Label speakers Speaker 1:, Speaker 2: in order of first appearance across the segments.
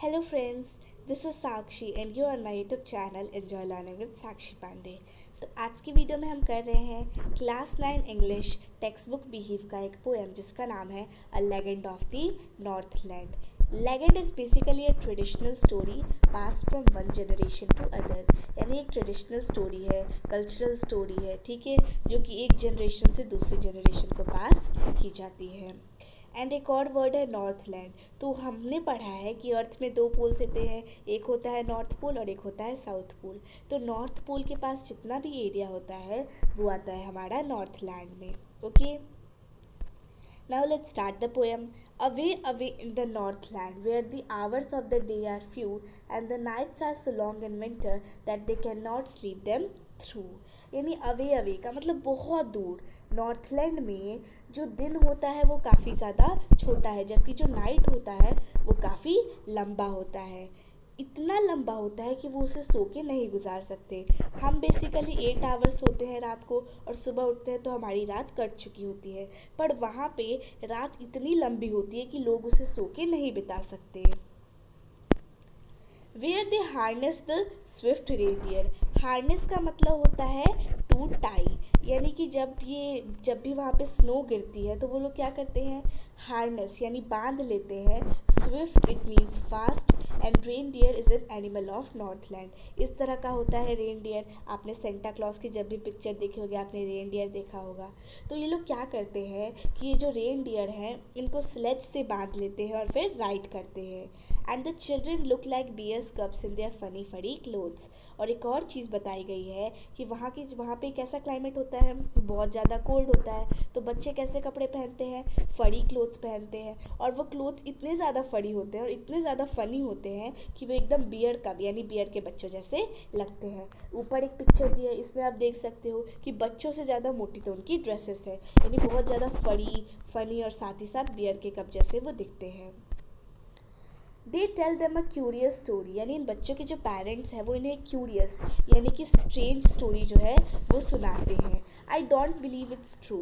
Speaker 1: Hello friends, this is Sakshi and you are on my YouTube channel Enjoy Learning with Sakshi Pandey। तो आज की video में हम कर रहे हैं class 9 English text book Beehive का एक पोएम जिसका नाम है a legend of the Northland. Legend is basically a traditional story pass from one generation to other, यानी एक ट्रेडिशनल स्टोरी है, कल्चरल स्टोरी है, ठीक है, जो कि एक जनरेशन से दूसरी जनरेशन को पास की जाती है। एंड एक और वर्ड है नॉर्थलैंड। तो हमने पढ़ा है कि अर्थ में दो पोल्स होते हैं, एक होता है नॉर्थ पोल और एक होता है साउथ पोल। तो नॉर्थ पोल के पास जितना भी एरिया होता है वो आता है हमारा नॉर्थलैंड में। Okay, now let's start the poem. Away, away in the northland, where the hours of the day are few and the nights are so long in winter that they cannot sleep them through. यानी away away का मतलब बहुत दूर। Northland में जो दिन होता है वो काफ़ी ज़्यादा छोटा है, जबकि जो नाइट होता है वो काफ़ी लंबा होता है। इतना लंबा होता है कि वो उसे सो के नहीं गुजार सकते। हम बेसिकली 8 आवर्स सोते हैं रात को और सुबह उठते हैं तो हमारी रात कट चुकी होती है, पर वहाँ पे रात इतनी लंबी होती है कि लोग उसे सो के नहीं बिता सकते। Where they harness the swift reindeer. Harness का मतलब होता है टू टाई, यानी कि जब भी वहाँ पे स्नो गिरती है तो वो लोग क्या करते हैं, हार्नेस यानी बांध लेते हैं। Swift it means fast and reindeer is an animal of Northland. इस तरह का होता है रेनडियर। आपने सेंटा क्लॉज की जब भी पिक्चर देखी होगी आपने रेनडियर देखा होगा। तो ये लोग क्या करते हैं कि ये जो रेनडियर हैं इनको स्लेज से बांध लेते हैं और फिर राइड करते हैं। And the children look like bears cubs in their funny funny clothes. और एक और चीज़ बताई गई है कि वहाँ पे कैसा क्लाइमेट होता है, बहुत ज़्यादा कोल्ड होता है, तो बच्चे कैसे कपड़े पहनते हैं, फरी क्लोथ्स पहनते हैं। और वो क्लोथ्स इतने ज़्यादा फरी होते हैं और इतने ज़्यादा फ़नी होते हैं कि वो एकदम बियर कप यानी बियर के बच्चों जैसे लगते हैं। ऊपर एक पिक्चर दी है, इसमें आप देख सकते हो कि बच्चों से ज़्यादा मोटी तो उनकी ड्रेसेस है, यानी बहुत ज़्यादा फनी और साथ ही साथ बियर के कप जैसे वो दिखते हैं। They tell them a curious story, यानी इन बच्चों के जो पेरेंट्स हैं वो इन्हें क्यूरियस यानी कि स्ट्रेंज स्टोरी जो है वो सुनाते हैं। I don't believe it's true,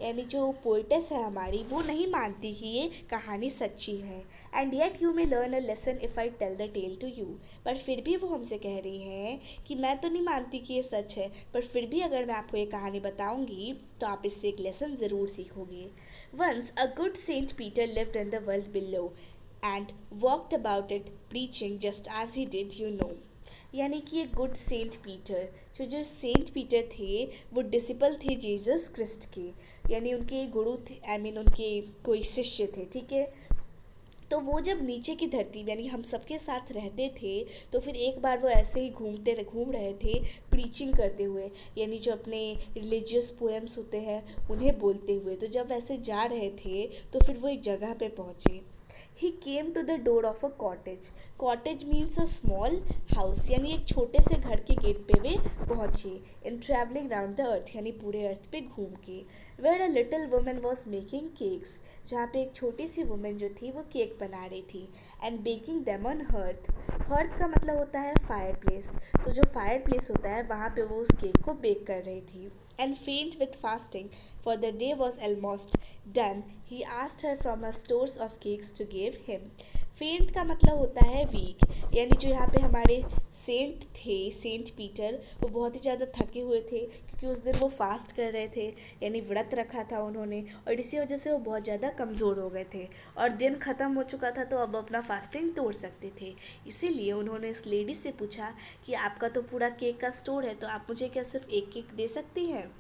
Speaker 1: यानी जो पोइटेस है हमारी वो नहीं मानती कि ये कहानी सच्ची है। And yet you may learn a lesson if I tell the tale to you, पर फिर भी वो हमसे कह रही हैं कि मैं तो नहीं मानती कि ये सच है, पर फिर भी अगर मैं आपको ये कहानी बताऊंगी तो आप इससे एक लेसन ज़रूर सीखोगे। Once a good Saint Peter lived in the world below and walked about it preaching just as he did, you know। यानी कि ये गुड सेंट पीटर, जो सेंट पीटर थे वो डिसिपल थे जीसस क्रिस्ट के, यानी उनके गुरु थे, उनके कोई शिष्य थे, ठीक है। तो वो जब नीचे की धरती यानी हम सबके साथ रहते थे तो फिर एक बार वो ऐसे ही घूम रहे थे प्रीचिंग करते हुए, यानी जो अपने रिलीजियस पोएम्स होते हैं उन्हें बोलते हुए। तो जब वैसे जा रहे थे तो फिर वो एक जगह पे पहुँचे। He came to the door of a cottage. Cottage means a small house, यानी एक छोटे से घर के गेट पे वे पहुँचे। In travelling round the earth, यानी पूरे अर्थ पे घूम के। Where a little woman was making cakes, जहाँ पे एक छोटी सी वुमन जो थी वो केक बना रही थी। And baking them on hearth. Hearth का मतलब होता है फायर प्लेस, तो जो फायर प्लेस होता है वहाँ पे वो उस केक को बेक कर रही थी। And faint with fasting, for the day was almost done, he asked her from her stores of cakes to give him। फेंट का मतलब होता है वीक, यानी जो यहाँ पे हमारे सेंट थे, सेंट पीटर, वो बहुत ही ज़्यादा थके हुए थे क्योंकि उस दिन वो फास्ट कर रहे थे, यानी व्रत रखा था उन्होंने, और इसी वजह से वो बहुत ज़्यादा कमज़ोर हो गए थे और दिन ख़त्म हो चुका था तो अब अपना फास्टिंग तोड़ सकते थे। इसीलिए उन्होंने इस लेडी से पूछा कि आपका तो पूरा केक का स्टोर है, तो आप मुझे क्या सिर्फ एक केक दे सकती हैं।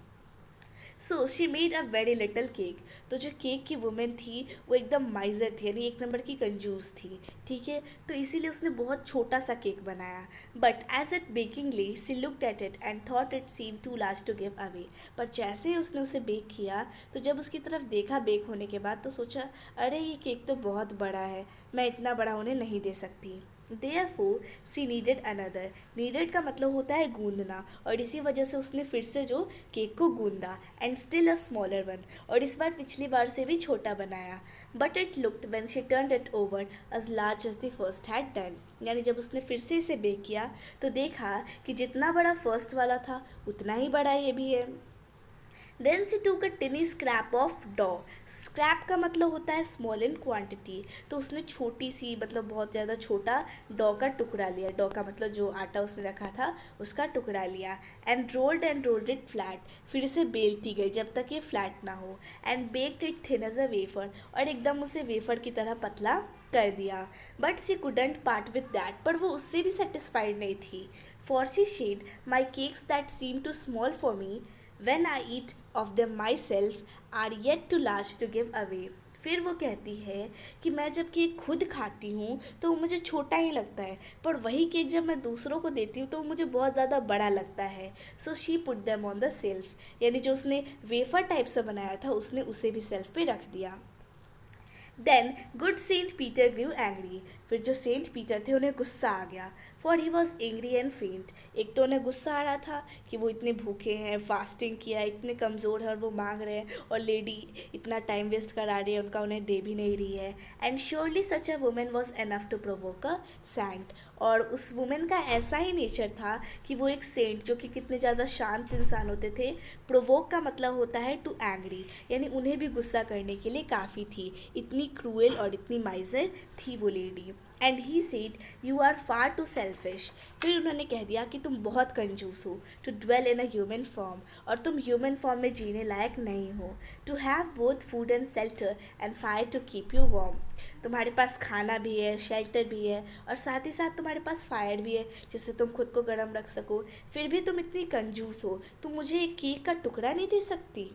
Speaker 1: So she made a very little cake. तो जो केक की वुमेन थी वो एकदम माइजर थी, यानी एक नंबर की कंजूस थी, ठीक है। तो इसीलिए उसने बहुत छोटा सा केक बनाया। But as it bakingly she looked at it and thought it seem to large to give away. पर जैसे ही उसने उसे बेक किया तो जब उसकी तरफ देखा बेक होने के बाद तो सोचा, अरे ये केक तो बहुत बड़ा है, मैं इतना बड़ा उन्हें नहीं दे सकती। Therefore, she needed another। needed का मतलब होता है गूंदना, और इसी वजह से उसने फिर से जो केक को गूंदा। And still a smaller one, और इस बार पिछली बार से भी छोटा बनाया। But it looked when she turned it over as large as the first had done। यानी जब उसने फिर से इसे बेक किया तो देखा कि जितना बड़ा फर्स्ट वाला था उतना ही बड़ा ये भी है। देन सी टूक अ टिनी स्क्रैप ऑफ डॉ। स्क्रैप का मतलब होता है स्मॉल इन क्वांटिटी, तो उसने छोटी सी मतलब बहुत ज़्यादा छोटा डॉ का टुकड़ा लिया। डॉ का मतलब जो आटा उसने रखा था उसका टुकड़ा लिया। एंड रोल्ड इट फ्लैट, फिर इसे बेलती गई जब तक ये फ्लैट ना हो। And baked it thin as a wafer, और एकदम उसे वेफर की तरह पतला कर दिया। But she couldn't part with that, पर वो उससे भी सेटिस्फाइड नहीं थी। For she said my cakes that seem too small for me when I eat of them myself are yet too large to give away। फिर वो कहती है कि मैं जब केक खुद खाती हूँ तो वो मुझे छोटा ही लगता है, पर वही केक जब मैं दूसरों को देती हूँ तो वो मुझे बहुत ज़्यादा बड़ा लगता है। So she put them on the self, यानी जो उसने वेफर टाइप से बनाया था उसने उसे भी सेल्फ पे रख दिया। देन गुड सेंट पीटर ग्रू एंग्री, फिर जो सेंट पीटर थे उन्हें गुस्सा आ गया। For he was angry and फेंट, एक तो उन्हें गुस्सा आ रहा था कि वो इतने भूखे हैं, फास्टिंग किया है, इतने कमज़ोर हैं और वो मांग रहे हैं, और लेडी इतना टाइम वेस्ट करा रही है, उनका उन्हें दे भी नहीं रही है। And surely such a woman was enough to provoke a saint, और उस वुमेन का ऐसा ही नेचर था कि वो एक सेंट, जो कि कितने ज़्यादा शांत इंसान होते थे। प्रोवोक का मतलब होता है टू एंग्री, यानी उन्हें भी गुस्सा करने के लिए काफ़ी थी, इतनी क्रूएल और इतनी माइजर थी वो लेडी। And he said you are far too selfish, फिर उन्होंने कह दिया कि तुम बहुत कंजूस हो। To dwell in a human form, और तुम ह्यूमन फॉर्म में जीने लायक नहीं हो। To have both food and shelter and fire to keep you warm, तुम्हारे पास खाना भी है, शेल्टर भी है, और साथ ही साथ तुम्हारे पास फायर भी है जिससे तुम खुद को गर्म रख सको, फिर भी तुम इतनी कंजूस हो, तुम मुझे एक केक का टुकड़ा नहीं दे सकती।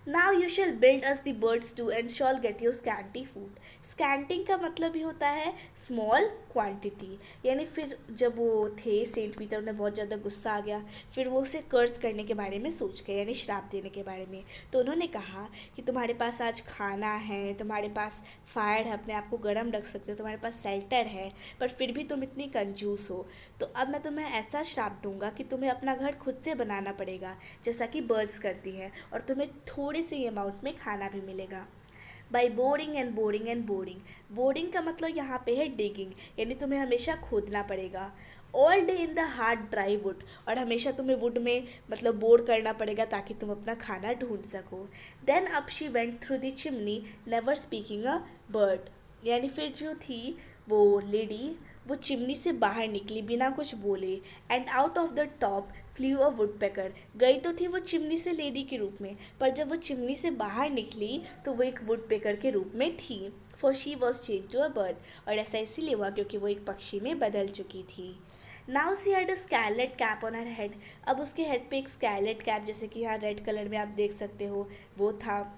Speaker 1: Now you shall build as the birds to and shall get you scanty food. Scanting का मतलब ही होता है स्मॉल क्वांटिटी, यानी फिर जब वो थे सेंट पीटर, उन्हें बहुत ज़्यादा गुस्सा आ गया, फिर वो उसे कर्ज करने के बारे में सोच गए, यानी श्राप देने के बारे में। तो उन्होंने कहा कि तुम्हारे पास आज खाना है, तुम्हारे पास फायर है, अपने आप को गर्म रख सकते हो, तुम्हारे पास शेल्टर है, पर फिर भी तुम इतनी कंजूस हो, तो अब मैं तुम्हें ऐसा श्राप दूंगा कि तुम्हें अपना घर खुद से बनाना पड़ेगा, जैसा कि बर्ड्स करती हैं, और तुम्हें थोड़ी सी अमाउंट में खाना भी मिलेगा। By boring and boring and boring, boring का मतलब यहाँ पे है डिगिंग, यानी तुम्हें हमेशा खोदना पड़ेगा। All day in the hard dry would, और हमेशा तुम्हें वुड में मतलब बोर करना पड़ेगा ताकि तुम अपना खाना ढूंढ सको। Then up she went through the chimney never speaking a word, यानी फिर जो थी वो लेडी वो चिमनी से बाहर निकली बिना कुछ बोले। And out of the top flu a would picker, गई तो थी वो चिमनी से लेडी के रूप में, पर जब वो चिमनी से बाहर निकली तो वो एक वुड पेकर के रूप में थी। For she was change to a bird, और ऐसा इसीलिए हुआ क्योंकि वो एक पक्षी में बदल चुकी थी। Now she had a scarlet cap on her head, अब उसके हेड पे एक स्कारलेट कैप, जैसे कि यहाँ रेड कलर में आप देख सकते हो, वो था।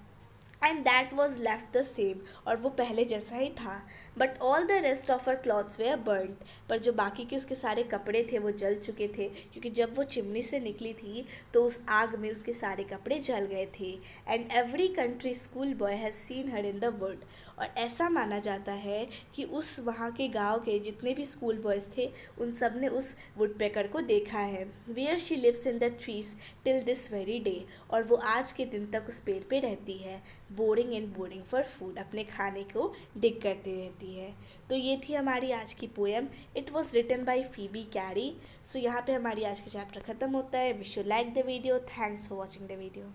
Speaker 1: And that was left the same, और वो पहले जैसा ही था। But all the rest of her clothes were burned, पर जो बाकी के उसके सारे कपड़े थे वो जल चुके थे, क्योंकि जब वो चिमनी से निकली थी तो उस आग में उसके सारे कपड़े जल गए थे। And every country school boy has seen her in the wood, और ऐसा माना जाता है कि उस वहाँ के गांव के जितने भी स्कूल बॉयज़ थे उन सब ने उस वुड पेकर को देखा है। Where she lives in the trees till this very day, और वो आज के दिन तक उस पेड़ पे रहती है, boring and boring for food, अपने खाने को डिग करती रहती है। तो ये थी हमारी आज की poem. It was written by Phoebe Cary. सो यहाँ पे हमारी आज का चैप्टर ख़त्म होता है। Wish you like the video, thanks for watching the video.